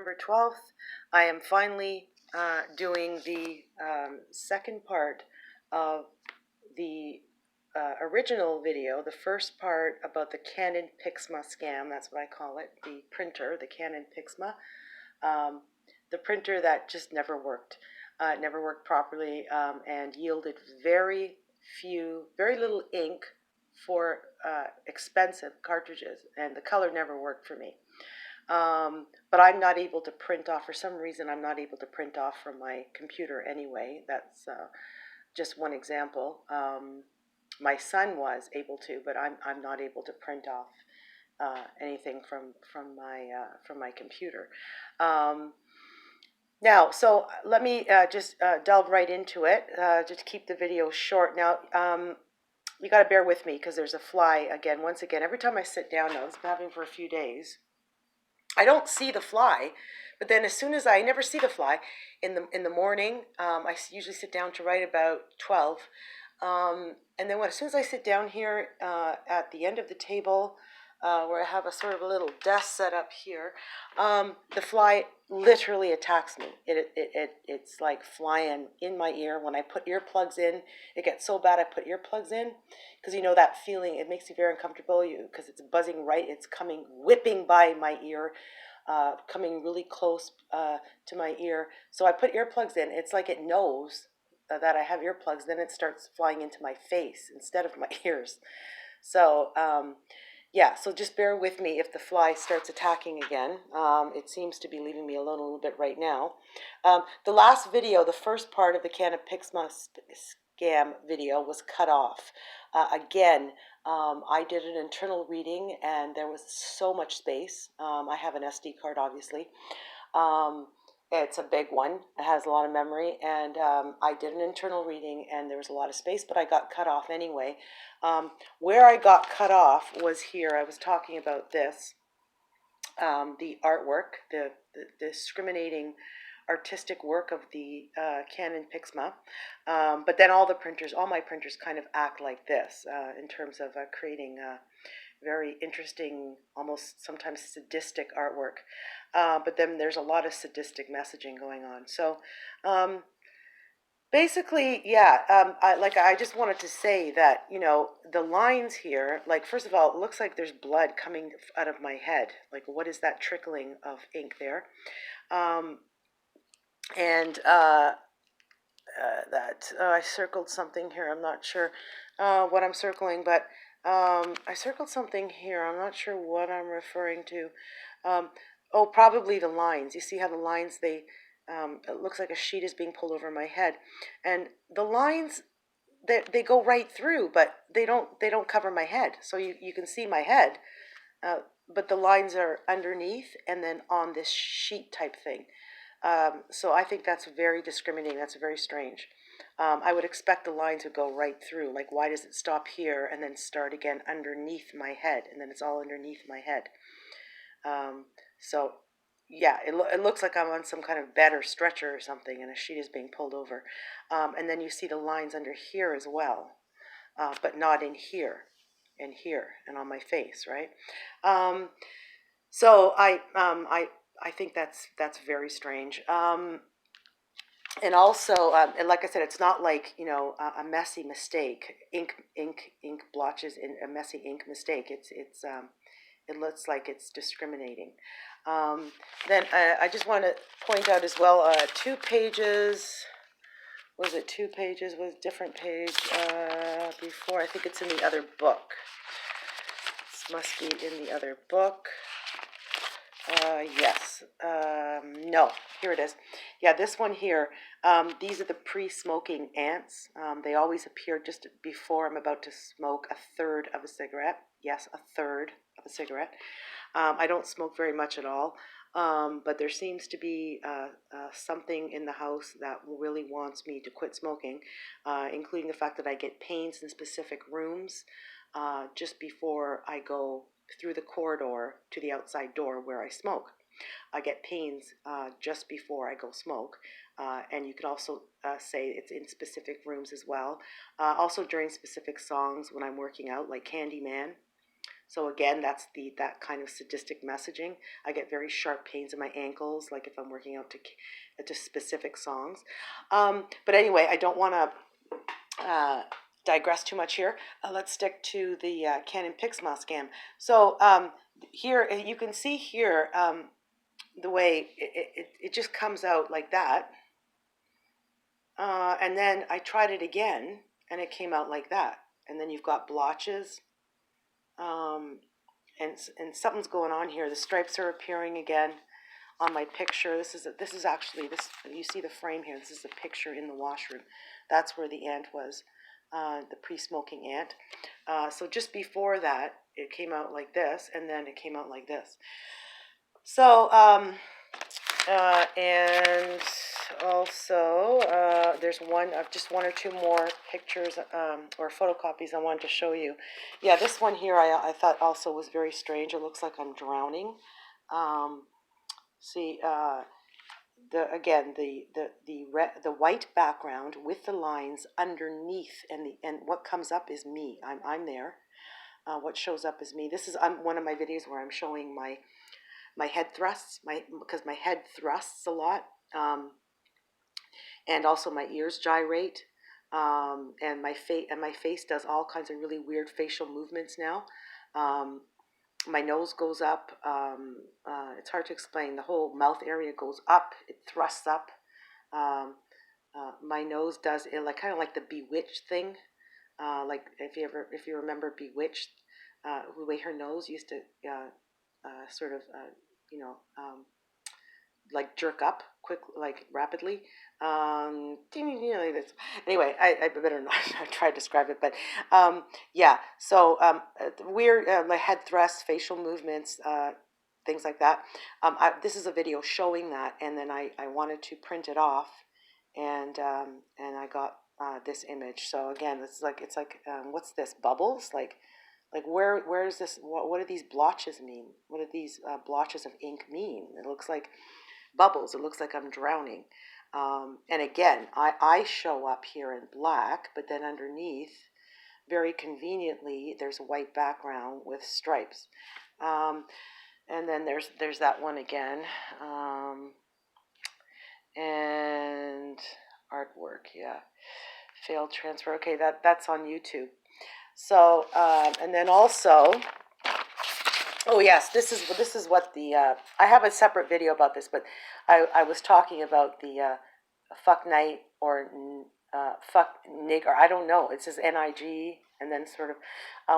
November 12th, I am finally doing the second part of the original video, the first part about the Canon PIXMA scam. That's what I call it, the printer, the Canon PIXMA, the printer that just never worked. It never worked properly and yielded very little ink for expensive cartridges, and the color never worked for me. But I'm not able to print off, for some reason I'm not able to print off from my computer anyway. That's just one example. My son was able to, but I'm not able to print off anything from my computer. Now, so let me just delve right into it, just keep the video short. Now, you got to bear with me because there's a fly again. Once again, every time I sit down now, it's been happening for a few days, I don't see the fly, but then as soon as I never see the fly in the morning, I usually sit down to write about 12, and then as soon as I sit down here at the end of the table, where I have a sort of a little desk set up here, the fly literally attacks me. It's like flying in my ear. When I put earplugs in, it gets so bad I put earplugs in, because you know that feeling, it makes you very uncomfortable, because it's buzzing right, it's coming, whipping by my ear, coming really close to my ear. So I put earplugs in. It's like it knows that I have earplugs, then it starts flying into my face instead of my ears. So yeah, so just bear with me if the fly starts attacking again. It seems to be leaving me alone a little bit right now. The last video, the first part of the Canon PIXMA scam video, was cut off. Again, I did an internal reading and there was so much space. I have an SD card, obviously. It's a big one. It has a lot of memory, and I did an internal reading and there was a lot of space, but I got cut off anyway. Where I got cut off was here. I was talking about this, the artwork, the discriminating artistic work of the Canon PIXMA, but then all my printers kind of act like this in terms of creating very interesting, almost sometimes sadistic artwork. But then there's a lot of sadistic messaging going on. So basically, yeah, I just wanted to say that, the lines here, like, first of all, it looks like there's blood coming out of my head. Like, what is that trickling of ink there? I circled something here. I'm not sure what I'm circling, but I circled something here. I'm not sure what I'm referring to. Oh, probably the lines. You see how the lines, it looks like a sheet is being pulled over my head, and the lines, they go right through, but they don't cover my head, so you can see my head, but the lines are underneath and then on this sheet type thing. So I think that's very discriminating. That's very strange. I would expect the lines would go right through. Like, why does it stop here and then start again underneath my head, and then it's all underneath my head? So yeah, it looks like I'm on some kind of bed or stretcher or something, and a sheet is being pulled over. And then you see the lines under here as well, but not in here, and here, and on my face, right? So I think that's very strange. And also, and like I said, it's not like, a messy mistake, ink blotches in a messy ink mistake. It looks like it's discriminating. Then I just want to point out as well, 2 pages. Was it 2 pages? Was a different page before? I think it's in the other book. This must be in the other book. Yes. No, here it is. Yeah, this one here. These are the pre-smoking ants. They always appear just before I'm about to smoke a third of a cigarette. Yes, a third of a cigarette. I don't smoke very much at all, but there seems to be something in the house that really wants me to quit smoking, including the fact that I get pains in specific rooms just before I go through the corridor to the outside door where I smoke. I get pains just before I go smoke, and you could also say it's in specific rooms as well. Also during specific songs when I'm working out, like Candyman. So again, that's that kind of sadistic messaging. I get very sharp pains in my ankles, like if I'm working out to specific songs. But anyway, I don't want to digress too much here. Let's stick to the Canon PIXMA scam. So here you can see here the way it just comes out like that. And then I tried it again, and it came out like that. And then you've got blotches, and something's going on here. The stripes are appearing again on my picture. This is actually this. You see the frame here. This is the picture in the washroom. That's where the ant was, the pre-smoking ant. So just before that, it came out like this, and then it came out like this. So and also there's just one or two more pictures or photocopies I wanted to show you. Yeah, this one here I thought also was very strange. It looks like I'm drowning. See, the white background with the lines underneath, and what comes up is me. I'm there. What shows up is me. This is one of my videos where I'm showing my head thrusts, because my head thrusts a lot, and also my ears gyrate, and my face does all kinds of really weird facial movements now. My nose goes up. It's hard to explain. The whole mouth area goes up. It thrusts up. My nose does it kind of like the Bewitched thing. Like if you remember Bewitched, the way her nose used to sort of like jerk up quick, like rapidly. Anyway, I better not try to describe it, but yeah. So weird, like head thrusts, facial movements, things like that. This is a video showing that, and then I wanted to print it off, and I got this image. So again, it's like what's this, bubbles? Like where is this? What do these blotches mean? What do these blotches of ink mean? It looks like bubbles. It looks like I'm drowning. And again, I show up here in black, but then underneath, very conveniently, there's a white background with stripes. And then there's that one again. And artwork, yeah. Failed transfer. Okay, that's on YouTube. So, and then also, oh yes, this is what the I have a separate video about this, but I was talking about the fuck night or fuck nigger. I don't know. It says NIG, and then sort of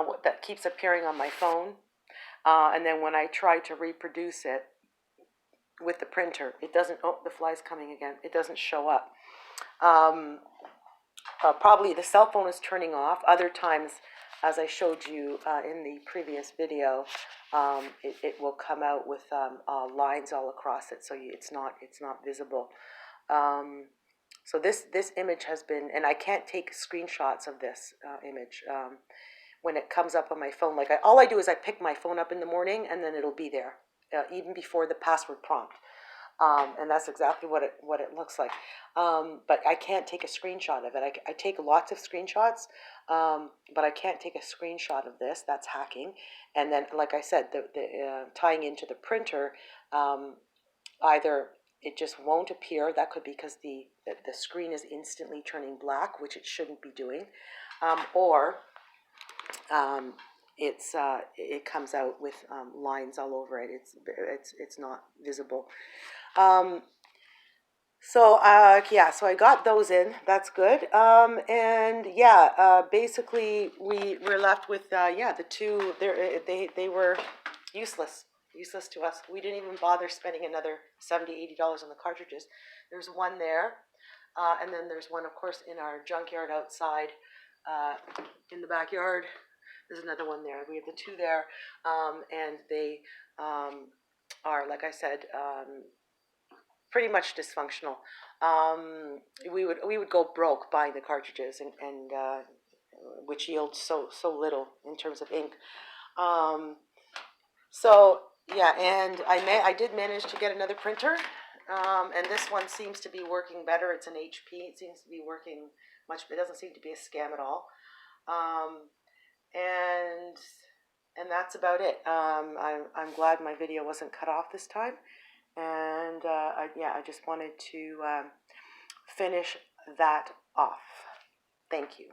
what that keeps appearing on my phone, and then when I try to reproduce it with the printer, it doesn't. Oh, the fly's coming again. It doesn't show up. Probably the cell phone is turning off. Other times, as I showed you in the previous video, it will come out with lines all across it, so it's not visible. So this image has been, and I can't take screenshots of this image when it comes up on my phone. Like all I do is I pick my phone up in the morning, and then it'll be there even before the password prompt. And that's exactly what it looks like. But I can't take a screenshot of it. I take lots of screenshots, but I can't take a screenshot of this. That's hacking. And then, like I said, the tying into the printer, either it just won't appear. That could be because the screen is instantly turning black, which it shouldn't be doing, or it comes out with lines all over it. It's not visible. So yeah, so I got those in. That's good. And yeah, basically we're left with the two. They were useless to us. We didn't even bother spending another $70-$80 on the cartridges. There's one there, and then there's one, of course, in our junkyard outside, in the backyard. There's another one there. We have the two there, and they are, like I said, pretty much dysfunctional. We would go broke buying the cartridges, and which yields so little in terms of ink. So yeah, and I did manage to get another printer, and this one seems to be working better. It's an HP. It seems to be working much. It doesn't seem to be a scam at all. And And that's about it. I'm glad my video wasn't cut off this time. And I just wanted to finish that off. Thank you.